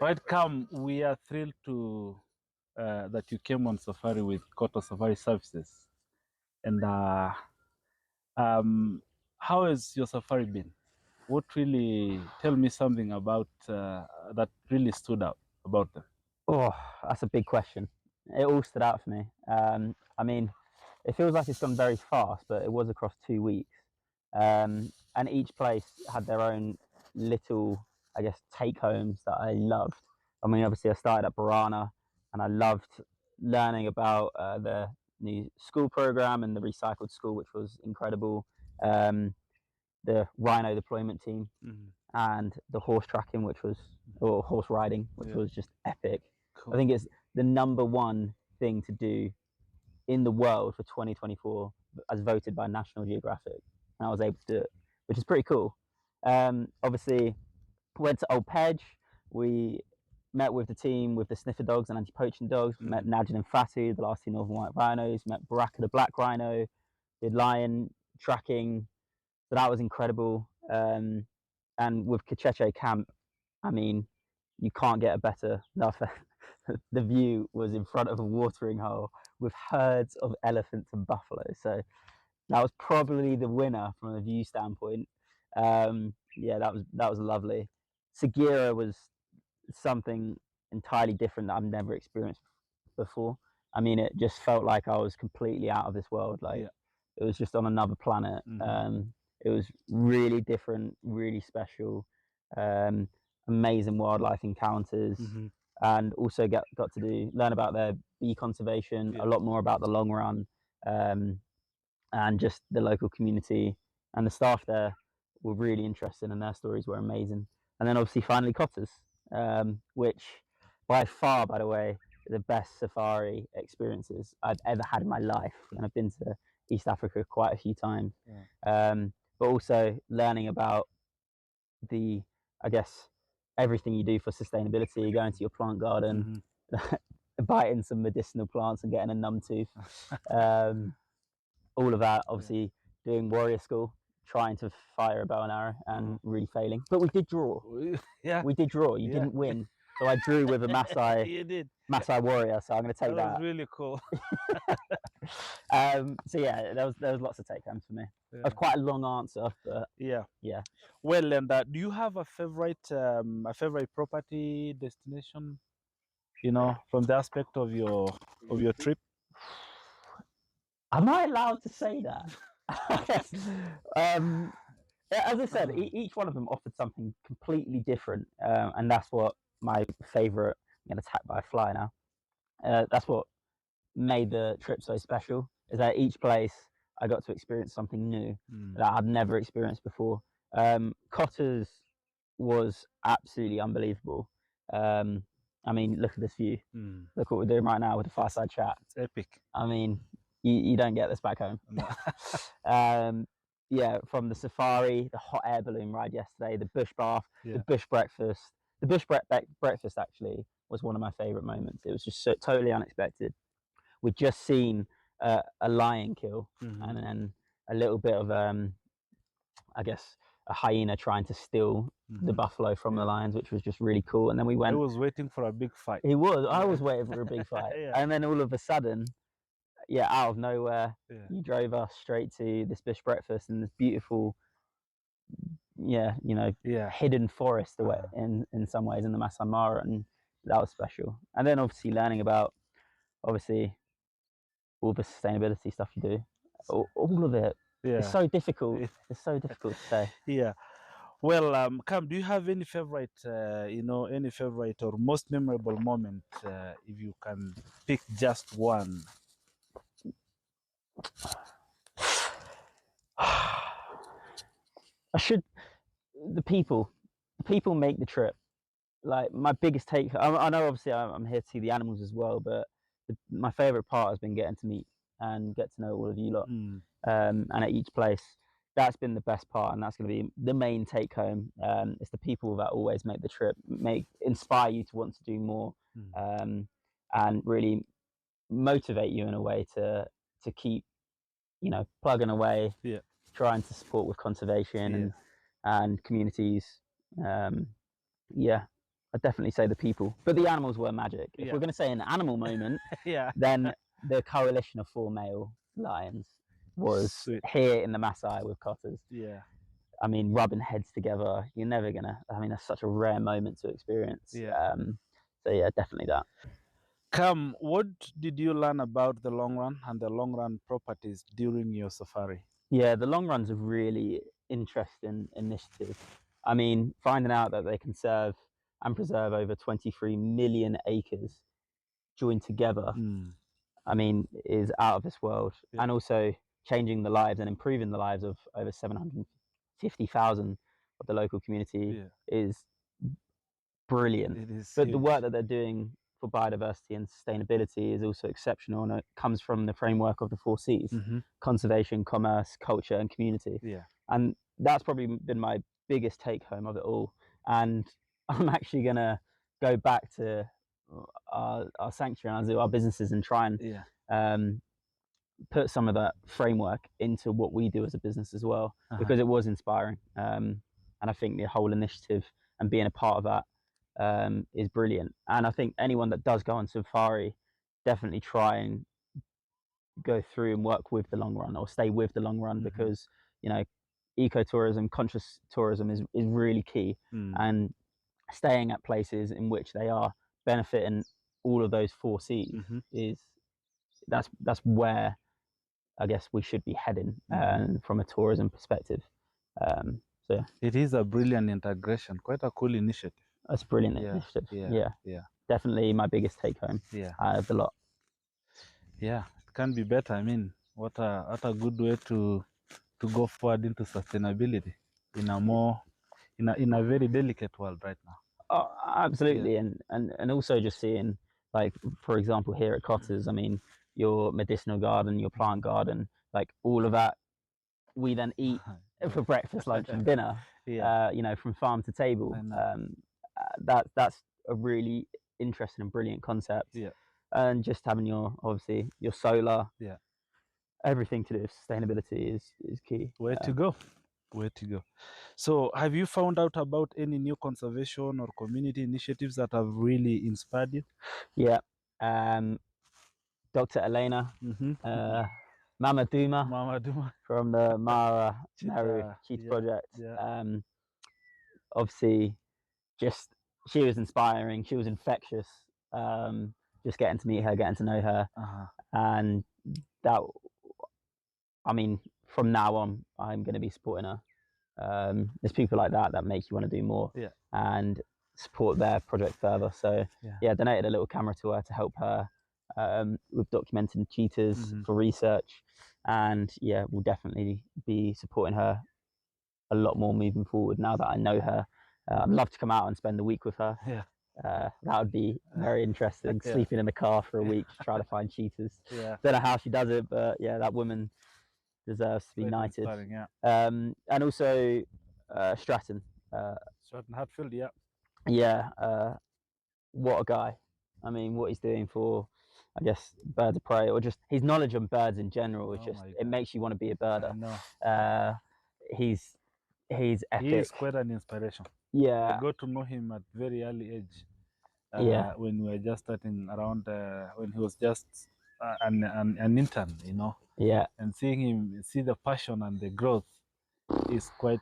Right, Cam, we are thrilled to that you came on safari with Cottar Safari Services. And um, how has your safari been? What really tell me something about that really stood out about them? Oh, that's a big question. It all stood out for me. I mean, it feels like it's gone very fast, but it was across 2 weeks. And each place had their own little, I guess, take homes that I loved. I mean, obviously, I started at Barana and I loved learning about the new school program and the recycled school, which was incredible. Um, the Rhino deployment team Mm-hmm. and the horse tracking, or horse riding, which Yeah, was just epic. I cool. think it's the number one thing to do in the world for 2024 as voted by National Geographic. And I was able to do it, which is pretty cool. Obviously, went to Old Pedge. We met with the team with the sniffer dogs and anti-poaching dogs. We met Najin and Fatu, the last two northern white rhinos. Met Baraka the black rhino. Did lion tracking. So that was incredible. And with Kacheche Camp, I mean, you can't get a better. The view was in front of a watering hole with herds of elephants and buffalo. So that was probably the winner from a view standpoint. Yeah, that was lovely. Sagira was something entirely different that I've never experienced before. I mean, it just felt like I was completely out of this world. Like Yeah. it was just on another planet. It was really different, really special, um, amazing wildlife encounters, and also got to learn about their bee conservation, Yeah. a lot more about the long run, um, and just the local community and the staff there were really interesting, and their stories were amazing. And then obviously finally Cottars, which by far, by the way, the best safari experiences I've ever had in my life. And I've been to East Africa quite a few times. Yeah. But also learning about the, I guess, everything you do for sustainability, going to your plant garden, biting some medicinal plants and getting a numb tooth. All of that, obviously, doing warrior school, trying to fire a bow and arrow and really failing. But we did draw. Yeah. We did draw. You Yeah. didn't win. So I drew with a You did. Maasai warrior. So I'm going to That take was that. really cool. So yeah, there was lots of take homes for me. That was Yeah. quite a long answer, but Yeah. yeah. Well, and do you have a favorite property destination? From the aspect of your trip. Am I allowed to say that? As I said, each one of them offered something completely different, and that's what my favorite. I'm getting attacked by a fly now. That's what made the trip so special. Is that each place I got to experience something new that I'd never experienced before. Cottar's was absolutely unbelievable. I mean, look at this view. Look what we're doing right now with the Fireside chat. It's epic. I mean, you don't get this back home. No. Yeah, from the safari, the hot air balloon ride yesterday, the bush bath, Yeah. the bush breakfast. The bush breakfast actually was one of my favorite moments. It was just so totally unexpected. We'd just seen a lion kill, and then a little bit of I guess a hyena trying to steal the buffalo from the lions, which was just really cool. And then we I went. was waiting for a big fight. He was. I was waiting for a big fight, Yeah. and then all of a sudden, yeah, out of nowhere, Yeah. you drove us straight to this bush breakfast and this beautiful, yeah, hidden forest in some ways in the Masai Mara, and that was special. And then obviously learning about obviously all the sustainability stuff you do, all of it. Yeah. It's so difficult. It's so difficult to say. Yeah. Well, Cam, do you have any favorite, any favorite or most memorable moment, if you can pick just one? I should. The people, make the trip. Like my biggest take. I know obviously I'm here to see the animals as well, but my favorite part has been getting to meet and get to know all of you lot. And at each place, that's been the best part, and that's going to be the main take home. It's the people that always make the trip, inspire you to want to do more, and really motivate you in a way to keep, plugging away, Yeah. trying to support with conservation Yeah. and communities. Yeah, I'd definitely say the people, but the animals were magic. If Yeah. we're going to say an animal moment, Yeah. then the coalition of 4 male lions was Sweet. here in the Masai with Cottars. Yeah. I mean, rubbing heads together, you're never gonna. I mean, that's such a rare moment to experience. Yeah. So yeah, definitely that. Cam, what did you learn about the long run and the long run properties during your safari? Yeah, the long run's a really interesting initiative. I mean, finding out that they conserve and preserve over 23 million acres joined together, I mean, is out of this world. Yeah. And also changing the lives and improving the lives of over 750,000 of the local community is brilliant. It is But huge. the work that they're doing for biodiversity and sustainability is also exceptional, and it comes from the framework of the 4 Cs: conservation, commerce, culture, and community. Yeah. And that's probably been my biggest take home of it all. And I'm actually going to go back to our sanctuary and our businesses and try and put some of that framework into what we do as a business as well, because it was inspiring. And I think the whole initiative and being a part of that is brilliant. And I think anyone that does go on safari, definitely try and go through and work with the long run or stay with the long run, because ecotourism, conscious tourism is really key. And staying at places in which they are benefiting all of those 4 Cs is that's where I guess we should be heading from a tourism perspective. So it is a brilliant integration, quite a cool initiative. That's a brilliant initiative. Yeah, definitely my biggest take home out of the lot. Yeah, it can be better. I mean, what a good way to go forward into sustainability in a more in a very delicate world right now. Oh, absolutely. And also just seeing, like, for example, here at Cottars, I mean, your medicinal garden, your plant garden, like all of that we then eat for breakfast, lunch, and dinner. From farm to table. That's a really interesting and brilliant concept. And just having obviously your solar, everything to do with sustainability is key. Where to go? So have you found out about any new conservation or community initiatives that have really inspired you? Yeah. Dr. Elena, Mama Duma from the Mara Meru Cheetah Project. Obviously, just she was inspiring. She was infectious. Just getting to meet her, getting to know her, and that. I mean, from now on, I'm going to be supporting her. There's people like that make you want to do more and support their project further. So I donated a little camera to her to help her with documenting cheetahs for research, and we'll definitely be supporting her a lot more moving forward now that I know her. I'd love to come out and spend a week with her. That would be very interesting. Sleeping in the car for a week to try to find cheetahs. Don't know how she does it, but that woman deserves to be knighted. And also Stratton. Stratton Hatfield, what a guy. I mean, what he's doing for, I guess, birds of prey, or just his knowledge on birds in general is it makes you want to be a birder. He's epic. He is quite an inspiration. I got to know him at very early age. When we were just starting around, when he was just an intern, and seeing him, see the passion and the growth is quite,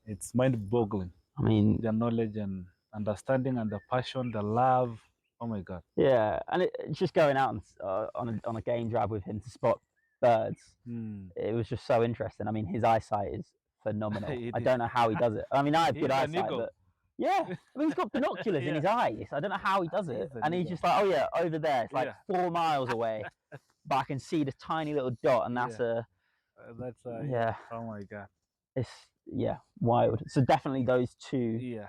it's mind-boggling. I mean, the knowledge and understanding and the passion, the love. Oh my God. Yeah, and it's just going out on a game drive with him to spot birds. It was just so interesting. I mean, his eyesight is phenomenal. I don't know how he does it. I mean, I have good eyesight, but I mean, he's got binoculars in his eyes. I don't know how he does it. And he's just like, oh yeah, over there, it's like 4 miles away, but I can see this tiny little dot, and that's oh my God. It's wild. So definitely those two.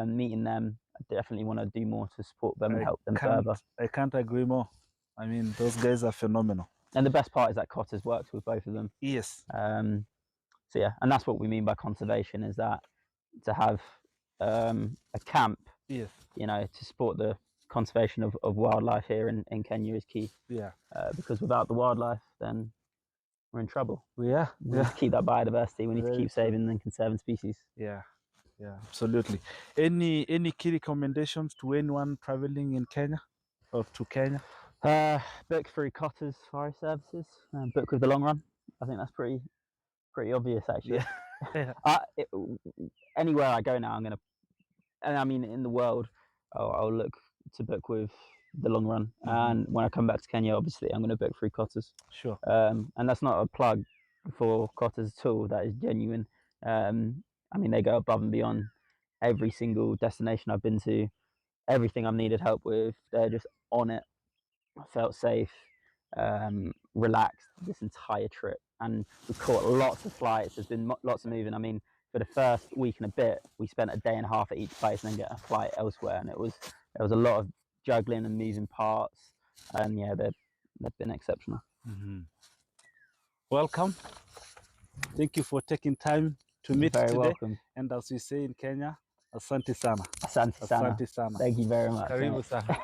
Meeting them, I definitely want to do more to support them and help them further. I can't agree more. I mean, those guys are phenomenal. And the best part is that Cottar's worked with both of them. Yes. So and that's what we mean by conservation, is that to have a camp, to support the conservation of wildlife here in Kenya is key. Because without the wildlife, then we're in trouble. We need to keep that biodiversity. We need to keep saving and conserving species. Yeah, absolutely. Any key recommendations to anyone traveling in Kenya or to Kenya? Book through Cottar's Forest Services. Book with the long run. I think that's pretty obvious, actually. Yeah. Anywhere I go now, I'm gonna, and I mean in the world, I'll look to book with the long run. And when I come back to Kenya, obviously I'm gonna book through Cottar's. Sure. And that's not a plug for Cottar's at all. That is genuine. I mean, they go above and beyond every single destination I've been to. Everything I've needed help with, they're just on it. I felt safe, relaxed this entire trip, and we've caught lots of flights. There's been lots of moving. I mean, for the first week and a bit, we spent a day and a half at each place and then get a flight elsewhere, and there was a lot of juggling and moving parts. And yeah, they've been exceptional. Welcome. Thank you for taking time to meet Very today. welcome. And as we say in Kenya, asante sana. Asante sana. Asante sana. Thank you very much. Karibu sana.